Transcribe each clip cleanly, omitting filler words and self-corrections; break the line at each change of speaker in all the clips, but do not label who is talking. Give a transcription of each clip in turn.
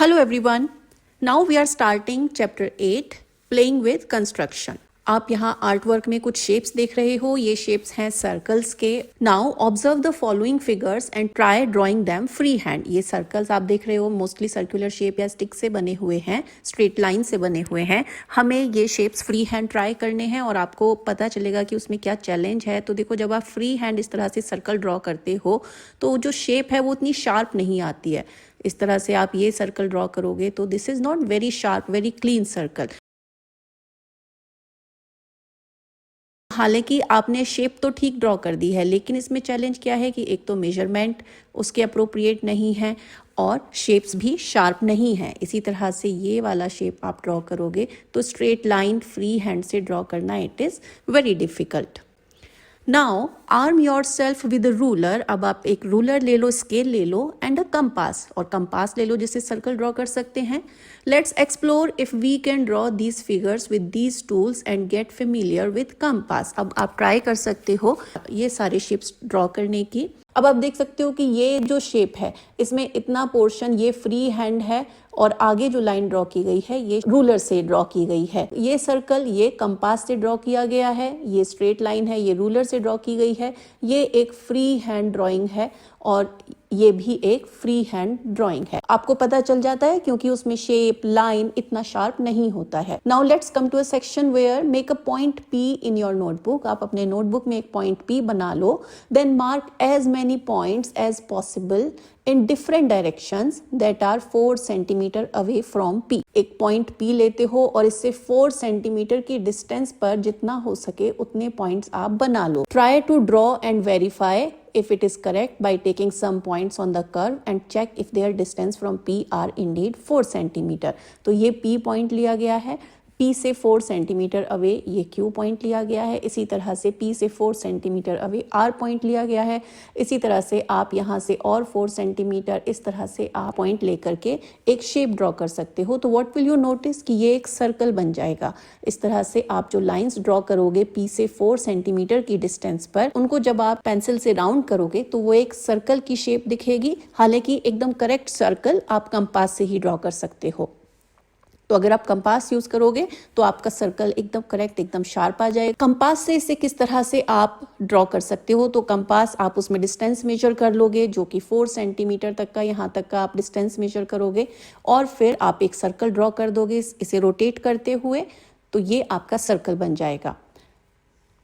Hello everyone. Now we are starting chapter 8 playing with construction. आप यहाँ art work में कुछ शेप्स देख रहे हो. ये शेप्स हैं सर्कल्स के. Now observe the following figures and try drawing them free hand. ये सर्कल्स आप देख रहे हो मोस्टली सर्कुलर शेप या स्टिक से बने हुए हैं, स्ट्रेट लाइन से बने हुए हैं. हमें ये शेप्स फ्री हैंड ट्राई करने हैं और आपको पता चलेगा कि उसमें क्या चैलेंज है. तो देखो, जब आप फ्री हैंड इस तरह से सर्कल ड्रॉ करते हो तो जो शेप है वो उतनी शार्प नहीं आती है. इस तरह से आप ये सर्कल ड्रॉ करोगे तो this is not very sharp, very clean circle. हालांकि आपने शेप तो ठीक ड्रॉ कर दी है, लेकिन इसमें चैलेंज क्या है कि एक तो मेजरमेंट उसके अप्रोप्रिएट नहीं है और शेप्स भी शार्प नहीं है. इसी तरह से ये वाला शेप आप ड्रॉ करोगे तो स्ट्रेट लाइन फ्री हैंड से ड्रॉ करना it is very difficult. Now arm yourself with ruler. अब आप एक रूलर ले लो, स्केल ले लो एंड अ कंपास, और कंपास ले लो जिससे सर्कल ड्रॉ कर सकते हैं. Let's explore if we can draw these figures with these tools and get familiar with compass. अब आप ट्राई कर सकते हो ये सारे शेप्स ड्रॉ करने की. अब आप देख सकते हो कि ये जो शेप है इसमें इतना पोर्शन ये फ्री हैंड है और आगे जो लाइन ड्रॉ की गई है ये रूलर से ड्रॉ की गई है. ये सर्कल ये कंपास से ड्रॉ किया गया है, ये स्ट्रेट लाइन है ये रूलर से ड्रॉ की गई है. ये एक फ्री हैंड ड्राइंग है और ये भी एक फ्री हैंड ड्राइंग है. आपको पता चल जाता है क्योंकि उसमें शेप लाइन इतना शार्प नहीं होता है. Now let's come to a section where make a point P in your notebook. आप अपने नोटबुक में एक पॉइंट पी बना लो. Then mark as many points as possible in different directions that are 4 centimeter away from P. एक point P लेते हो और इससे 4 सेंटीमीटर की डिस्टेंस पर जितना हो सके उतने पॉइंट्स आप बना लो. Try to draw and verify if it is correct by taking some points on the curve and check if their distance from P are indeed 4 centimeter. तो ये P पॉइंट लिया गया है, P से 4 सेंटीमीटर अवे ये Q point लिया गया है. इसी तरह से P से 4 सेंटीमीटर अवे R पॉइंट लिया गया है. इसी तरह से आप यहाँ से और 4 सेंटीमीटर इस तरह से आप पॉइंट लेकर के एक शेप ड्रॉ कर सकते हो. तो व्हाट विल यू नोटिस कि ये एक सर्कल बन जाएगा. इस तरह से आप जो लाइंस ड्रॉ करोगे P से 4 सेंटीमीटर की डिस्टेंस पर, उनको जब आप पेंसिल से राउंड करोगे तो वो एक सर्कल की शेप दिखेगी. हालांकि एकदम करेक्ट सर्कल आप कंपास से ही ड्रॉ कर सकते हो. तो अगर आप कंपास यूज करोगे तो आपका सर्कल एकदम करेक्ट, एकदम शार्प आ जाएगा. कंपास से इसे किस तरह से आप ड्रॉ कर सकते हो, तो कंपास आप उसमें डिस्टेंस मेजर कर लोगे जो कि 4 सेंटीमीटर तक का, यहाँ तक का आप डिस्टेंस मेजर करोगे और फिर आप एक सर्कल ड्रॉ कर दोगे इसे रोटेट करते हुए. तो ये आपका सर्कल बन जाएगा.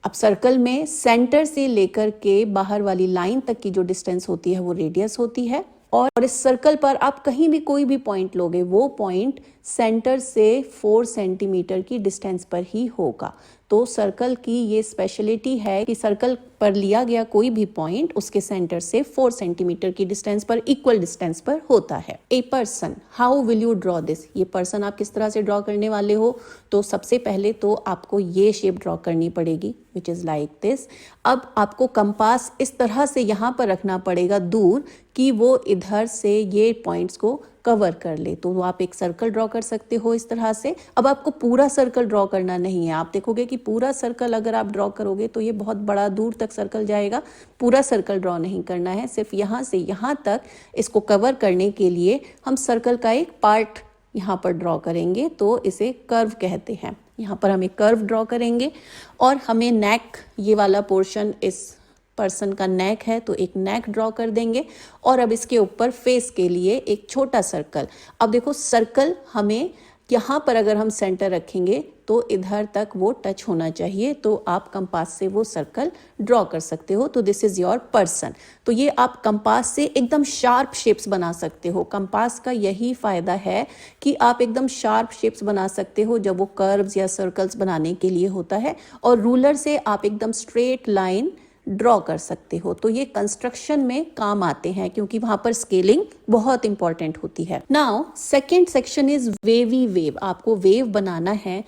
अब सर्कल में सेंटर से लेकर के बाहर वाली लाइन तक की जो डिस्टेंस होती है वो रेडियस होती है और इस सर्कल पर आप कहीं भी कोई भी पॉइंट लोगे वो पॉइंट सेंटर से 4 सेंटीमीटर की डिस्टेंस पर ही होगा. तो सर्कल की ये स्पेशलिटी है कि सर्कल पर लिया गया कोई भी पॉइंट उसके सेंटर से 4 सेंटीमीटर की डिस्टेंस पर, इक्वल डिस्टेंस पर होता है. A person, how will you draw this. ये पर्सन आप किस तरह से ड्रॉ करने वाले हो, तो सबसे पहले तो आपको ये शेप ड्रॉ करनी पड़ेगी विच इज लाइक दिस. अब आपको कंपास इस तरह से यहाँ पर रखना पड़ेगा दूर कि वो इधर से ये पॉइंट्स को कवर कर ले. तो आप एक सर्कल ड्रॉ कर सकते हो इस तरह से. अब आपको पूरा सर्कल ड्रॉ करना नहीं है. आप देखोगे कि पूरा सर्कल अगर आप ड्रॉ करोगे तो ये बहुत बड़ा दूर तक सर्कल जाएगा. पूरा सर्कल ड्रॉ नहीं करना है, सिर्फ यहाँ से यहाँ तक इसको कवर करने के लिए हम सर्कल का एक पार्ट यहाँ पर ड्रॉ करेंगे. तो इसे कर्व कहते हैं. यहाँ पर हम एक कर्व ड्रॉ करेंगे और हमें नेक, ये वाला पोर्शन इस पर्सन का नेक है तो एक नेक ड्रॉ कर देंगे और अब इसके ऊपर फेस के लिए एक छोटा सर्कल. अब देखो सर्कल हमें यहाँ पर अगर हम सेंटर रखेंगे तो इधर तक वो टच होना चाहिए. तो आप कंपास से वो सर्कल ड्रॉ कर सकते हो. तो दिस इज योर पर्सन. तो ये आप कंपास से एकदम शार्प शेप्स बना सकते हो. कंपास का यही फायदा है कि आप एकदम शार्प शेप्स बना सकते हो जब वो कर्व्स या सर्कल्स बनाने के लिए होता है, और रूलर से आप एकदम स्ट्रेट लाइन ड्रॉ कर सकते हो. तो ये कंस्ट्रक्शन में काम आते हैं क्योंकि वहां पर स्केलिंग बहुत इंपॉर्टेंट होती है. Now second section is wavy wave. आपको वेव बनाना है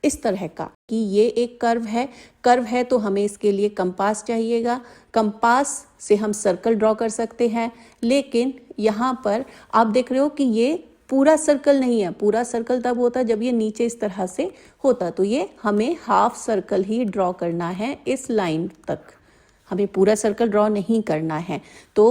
इस तरह का कि ये एक कर्व है तो हमें इसके लिए कंपास चाहिएगा. कंपास से हम सर्कल ड्रॉ कर सकते हैं, लेकिन यहाँ पर आप देख रहे हो कि ये पूरा सर्कल नहीं है. पूरा सर्कल तब होता जब ये नीचे इस तरह से होता. तो ये हमें हाफ सर्कल ही ड्रॉ करना है इस लाइन तक. हमें पूरा सर्कल ड्रॉ नहीं करना है. तो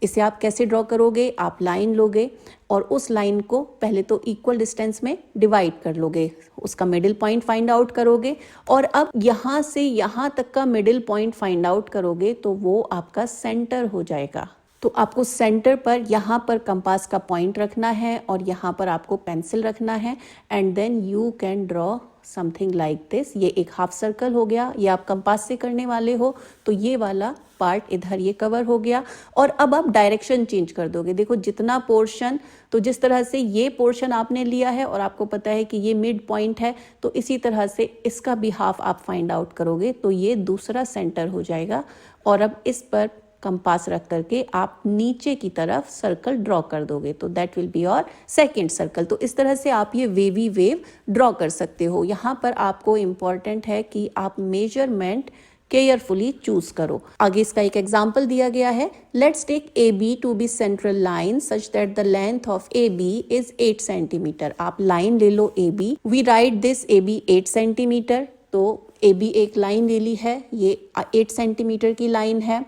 इसे आप कैसे ड्रॉ करोगे, आप लाइन लोगे और उस लाइन को पहले तो इक्वल डिस्टेंस में डिवाइड कर लोगे, उसका मिडिल पॉइंट फाइंड आउट करोगे और अब यहाँ से यहाँ तक का मिडिल पॉइंट फाइंड आउट करोगे तो वो आपका सेंटर हो जाएगा। तो आपको सेंटर पर यहाँ पर कंपास का पॉइंट रखना है और यहाँ पर आपको पेंसिल रखना है and then you can draw something like this. ये एक हाफ सर्कल हो गया, ये आप कंपास से करने वाले हो तो ये वाला पार्ट इधर ये कवर हो गया। और अब आप डायरेक्शन चेंज कर दोगे। देखो जितना पोर्शन, तो जिस तरह से ये पोर्शन आपने लिया है और आपको पता है कि ये मिड पॉइंट है, तो इसी तरह से इसका भी हाफ आप फाइंड आउट करोगे तो ये दूसरा सेंटर हो जाएगा। और अब इस पर कंपास रख करके आप नीचे की तरफ सर्कल ड्रॉ कर दोगे तो that will be your second circle. तो इस तरह से आप ये वेवी वेव ड्रॉ कर सकते हो। यहाँ पर आपको इम्पॉर्टेंट है कि आप मेजरमेंट केयरफुली चूज करो। आगे इसका एक एग्जाम्पल दिया गया है, let's take A B to be central line such that the length of A B is 8 centimetre. आप लाइन ले लो A B, we write this A B 8 centimetre. तो ए बी एक लाइन ले ली है, ये 8 सेंटीमीटर की लाइन है।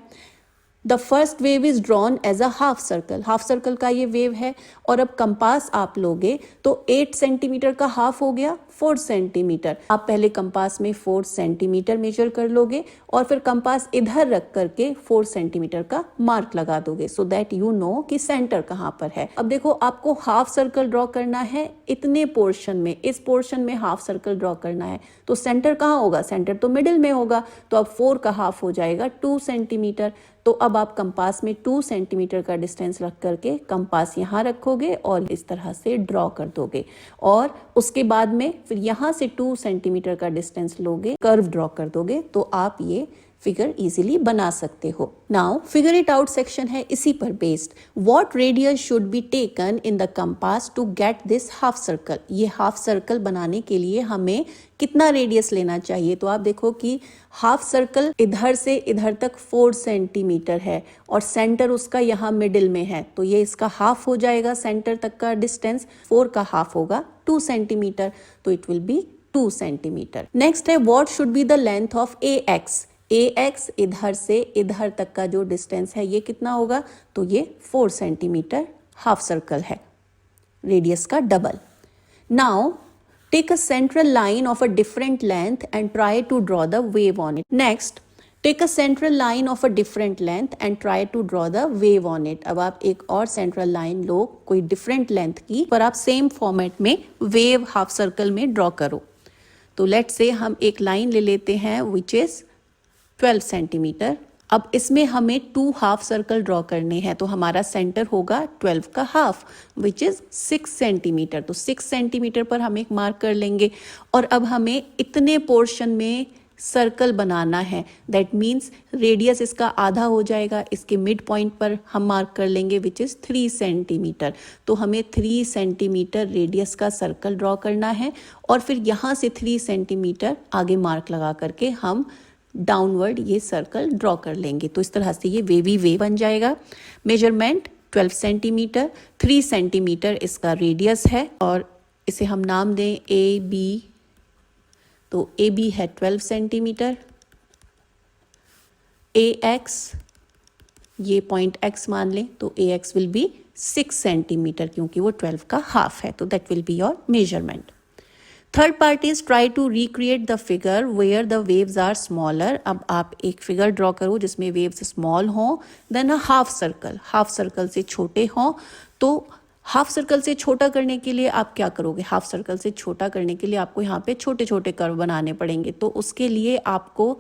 The first wave is drawn as a half circle, half circle का ये वेव है। और अब कंपास आप लोगे तो 8 सेंटीमीटर का हाफ हो गया 4 सेंटीमीटर। आप पहले कंपास में 4 सेंटीमीटर मेजर कर लोगे और फिर कंपास इधर रख करके 4 सेंटीमीटर का मार्क लगा दोगे सो दैट यू नो कि सेंटर कहाँ पर है। अब देखो आपको हाफ सर्कल ड्रॉ करना है इतने पोर्शन में, इस पोर्शन में हाफ सर्कल ड्रॉ करना है तो सेंटर कहाँ होगा, सेंटर तो मिडिल में होगा। तो अब 4 का हाफ हो जाएगा 2 सेंटीमीटर। तो अब आप कंपास में 2 सेंटीमीटर का डिस्टेंस रख करके कंपास यहाँ रखोगे और इस तरह से ड्रॉ कर दोगे। और उसके बाद में फिर यहाँ से 2 सेंटीमीटर का डिस्टेंस लोगे, कर्व ड्रॉ कर दोगे तो आप ये फिगर इजीली बना सकते हो। Now figure it out section है इसी पर based. What radius should be taken in the compass to get this half circle. ये हाफ सर्कल बनाने के लिए हमें कितना रेडियस लेना चाहिए। तो आप देखो कि हाफ सर्कल इधर से इधर तक 4 सेंटीमीटर है और सेंटर उसका यहाँ मिडिल में है तो ये इसका हाफ हो जाएगा। सेंटर तक का डिस्टेंस 4 का हाफ होगा 2 सेंटीमीटर, तो it will be 2 centimetre. Next है what should be the length of A X. A X इधर से इधर तक का जो डिस्टेंस है ये कितना होगा, तो ये 4 सेंटीमीटर हाफ सर्कल है, रेडियस का double. Now take a central line of a different length and try to draw the wave on it. Next take a central line of a different length and try to draw the wave on it. अब आप एक और central line लो कोई different length की, पर आप same format में wave half circle में ड्रॉ करो। तो लेट्स से हम एक लाइन ले लेते हैं विच इज 12 सेंटीमीटर। अब इसमें हमें 2 हाफ सर्कल ड्रॉ करने हैं तो हमारा सेंटर होगा 12 का हाफ विच इज 6 सेंटीमीटर। तो 6 सेंटीमीटर पर हम एक मार्क कर लेंगे और अब हमें इतने पोर्शन में सर्कल बनाना है, दैट मीन्स रेडियस इसका आधा हो जाएगा। इसके मिड पॉइंट पर हम मार्क कर लेंगे विच इज 3 सेंटीमीटर। तो हमें 3 सेंटीमीटर रेडियस का सर्कल ड्रॉ करना है और फिर यहाँ से 3 सेंटीमीटर आगे मार्क लगा करके हम डाउनवर्ड ये सर्कल ड्रॉ कर लेंगे। तो इस तरह से ये वेवी वे बन जाएगा। मेजरमेंट 12 सेंटीमीटर, 3 सेंटीमीटर इसका रेडियस है और इसे हम नाम दें ए बी। तो ए बी है 12 सेंटीमीटर, ए एक्स ये पॉइंट एक्स मान लें तो A X will be 6 centimetre क्योंकि वो 12 का हाफ है। तो that will be your measurement. Third part is try to recreate the figure where the waves are smaller. अब आप एक फिगर ड्रॉ करो जिसमें वेव्स स्मॉल हों, then a half circle, half circle से छोटे हों। तो हाफ सर्कल से छोटा करने के लिए आप क्या करोगे, हाफ सर्कल से छोटा करने के लिए आपको यहाँ पे छोटे छोटे कर्व बनाने पड़ेंगे। तो उसके लिए आपको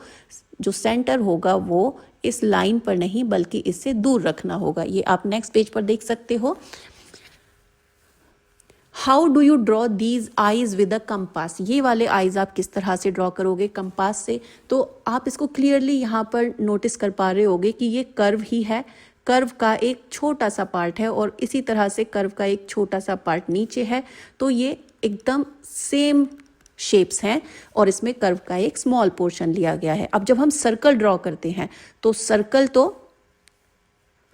जो सेंटर होगा वो इस लाइन पर नहीं बल्कि इससे दूर रखना होगा। ये आप नेक्स्ट पेज पर देख सकते हो। How do you draw these eyes with a compass. ये वाले आईज आप किस तरह से ड्रॉ करोगे कंपास से, तो आप इसको क्लियरली यहाँ पर नोटिस कर पा रहे होगे कि ये कर्व ही है, कर्व का एक छोटा सा पार्ट है और इसी तरह से कर्व का एक छोटा सा पार्ट नीचे है। तो ये एकदम सेम शेप्स हैं और इसमें कर्व का एक स्मॉल पोर्शन लिया गया है। अब जब हम सर्कल ड्रॉ करते हैं तो सर्कल तो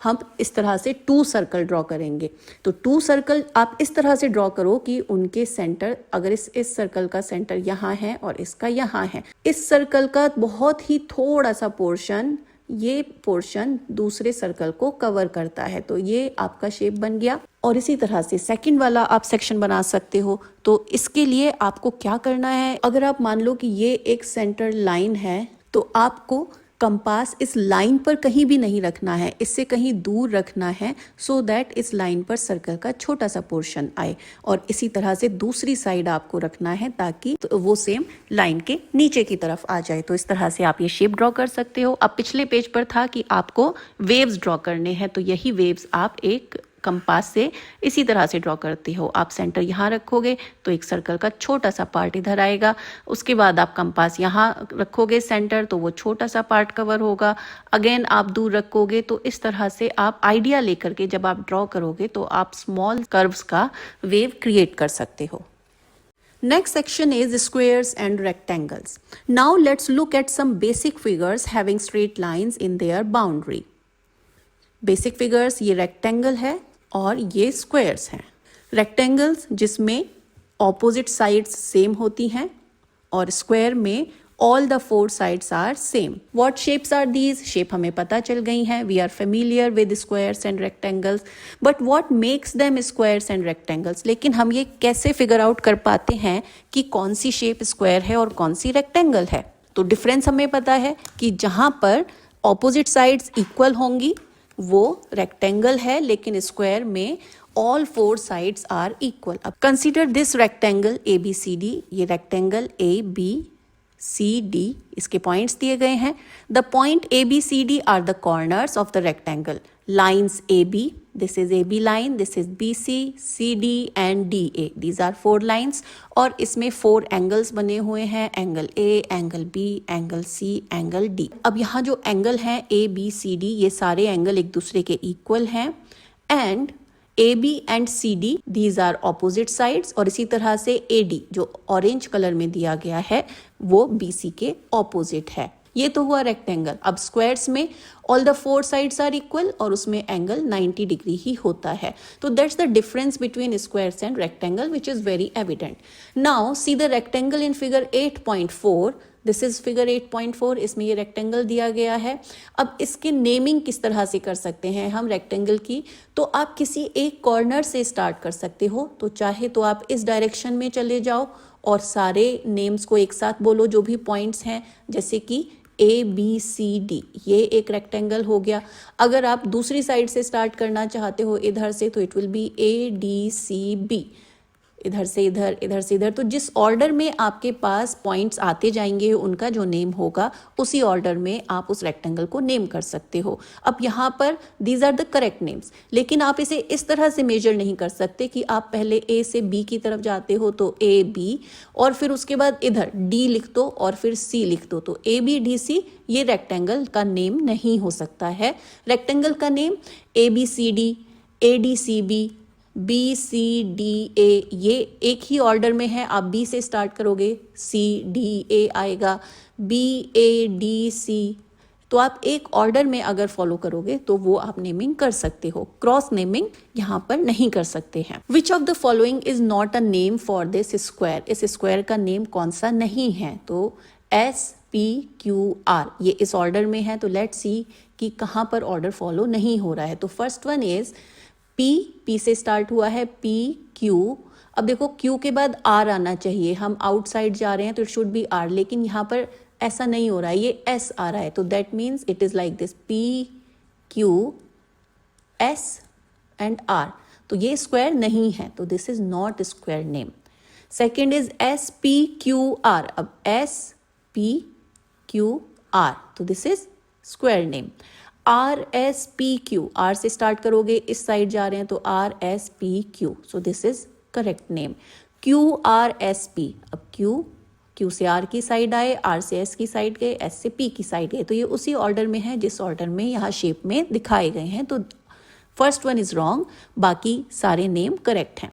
हम इस तरह से 2 सर्कल ड्रॉ करेंगे। तो 2 सर्कल आप इस तरह से ड्रॉ करो कि उनके सेंटर, अगर इस सर्कल का सेंटर यहाँ है और इसका यहाँ है, इस सर्कल का बहुत ही थोड़ा सा पोर्शन ये पोर्शन दूसरे सर्कल को कवर करता है। तो ये आपका शेप बन गया। और इसी तरह से सेकंड वाला आप सेक्शन बना सकते हो। तो इसके लिए आपको क्या करना है, अगर आप मान लो कि ये एक सेंटर लाइन है तो आपको कंपास इस लाइन पर कहीं भी नहीं रखना है, इससे कहीं दूर रखना है, सो दैट इस लाइन पर सर्कल का छोटा सा पोर्शन आए। और इसी तरह से दूसरी साइड आपको रखना है ताकि वो सेम लाइन के नीचे की तरफ आ जाए। तो इस तरह से आप ये शेप ड्रॉ कर सकते हो। अब पिछले पेज पर था कि आपको वेव्स ड्रॉ करने हैं, तो यही वेव्स आप एक कंपास से इसी तरह से ड्रॉ करते हो। आप सेंटर यहाँ रखोगे तो एक सर्कल का छोटा सा पार्ट इधर आएगा, उसके बाद आप कंपास यहाँ रखोगे सेंटर तो वो छोटा सा पार्ट कवर होगा। अगेन आप दूर रखोगे तो इस तरह से आप आइडिया लेकर के जब आप ड्रॉ करोगे तो आप स्मॉल कर्व्स का वेव क्रिएट कर सकते हो। Next section is squares and rectangles. Now let's look at some basic figures having straight lines in their boundary. Basic figures ये rectangle है और ये squares हैं। Rectangles जिसमें opposite sides same होती हैं और square में all the four sides are same. What shapes are these? Shape हमें पता चल गई हैं। We are familiar with squares and rectangles. But what makes them squares and rectangles? लेकिन हम ये कैसे figure out कर पाते हैं कि कौन सी shape square है और कौन सी rectangle है? तो difference हमें पता है कि जहाँ पर opposite sides equal होंगी वो रेक्टेंगल है, लेकिन स्क्वायर में all four sides are equal. अब consider this rectangle A B C D. ये rectangle A B C D, इसके पॉइंट्स दिए गए हैं। The point A B C D are the corners of the rectangle. Lines A B, this is A B line, this is B C D and D A, these are four lines. और इसमें four angles बने हुए हैं, angle A, angle B, angle C, angle D. अब यहाँ जो angle हैं ए B C D, ये सारे एंगल एक दूसरे के इक्वल हैं। And A B and C D, these are opposite sides. और इसी तरह से ए डी जो ऑरेंज कलर में दिया गया है वो बी सी के ऑपोजिट है। ये तो हुआ रेक्टेंगल। अब स्क्वायर्स में all the four sides are equal और उसमें एंगल 90 डिग्री ही होता है। तो that's the difference between squares and rectangle which is very evident. Now see the rectangle in figure 8.4। This is figure 8.4, इसमें ये रेक्टेंगल दिया गया है। अब इसके नेमिंग किस तरह से कर सकते हैं हम रेक्टेंगल की, तो आप किसी एक कॉर्नर से स्टार्ट कर सकते हो। तो चाहे तो आप इस डायरेक्शन में चले जाओ और सारे नेम्स को एक साथ बोलो जो भी पॉइंट्स हैं, जैसे कि ए बी सी डी, ये एक रेक्टेंगल हो गया। अगर आप दूसरी साइड से स्टार्ट करना चाहते हो इधर से, तो it will be A D C B, इधर से इधर, इधर से इधर। तो जिस ऑर्डर में आपके पास पॉइंट्स आते जाएंगे उनका जो नेम होगा उसी ऑर्डर में आप उस रेक्टेंगल को नेम कर सकते हो। अब यहाँ पर these are the correct names, लेकिन आप इसे इस तरह से मेजर नहीं कर सकते कि आप पहले ए से बी की तरफ जाते हो तो ए बी, और फिर उसके बाद इधर डी लिख दो और फिर सी लिख दो। तो ए बी डी सी ये रेक्टेंगल का नेम नहीं हो सकता है। रेक्टेंगल का name A B C D, A D C B, B C D A, ये एक ही ऑर्डर में है। आप बी से स्टार्ट करोगे, सी डी ए आएगा, बी ए डी सी। तो आप एक ऑर्डर में अगर फॉलो करोगे तो वो आप नेमिंग कर सकते हो। क्रॉस नेमिंग यहाँ पर नहीं कर सकते हैं। Which of the following is not a name for this square? इस स्क्वायर का नेम कौन सा नहीं है? तो एस पी क्यू आर, ये इस ऑर्डर में है। तो लेट्स सी कि कहाँ पर ऑर्डर फॉलो नहीं हो रहा है। तो फर्स्ट वन इज पी से स्टार्ट हुआ है, पी क्यू। अब देखो क्यू के बाद आर आना चाहिए, हम आउटसाइड जा रहे हैं तो इट शुड बी आर, लेकिन यहाँ पर ऐसा नहीं हो रहा है, ये एस आ रहा है। तो that means it is like this, P Q S and R. तो ये स्क्वायर नहीं है, तो this is not square name. Second is S P Q R. अब एस पी क्यू आर, तो this is square name. R S P Q, R से start करोगे, इस साइड जा रहे हैं तो R S P Q, so this is correct name. Q R S P, अब क्यू से आर की साइड आए, आर से एस की साइड गए, एस से पी की साइड गए। तो ये उसी ऑर्डर में है जिस ऑर्डर में यहाँ शेप में दिखाए गए हैं। तो फर्स्ट वन इज रॉन्ग, बाकी सारे नेम करेक्ट हैं।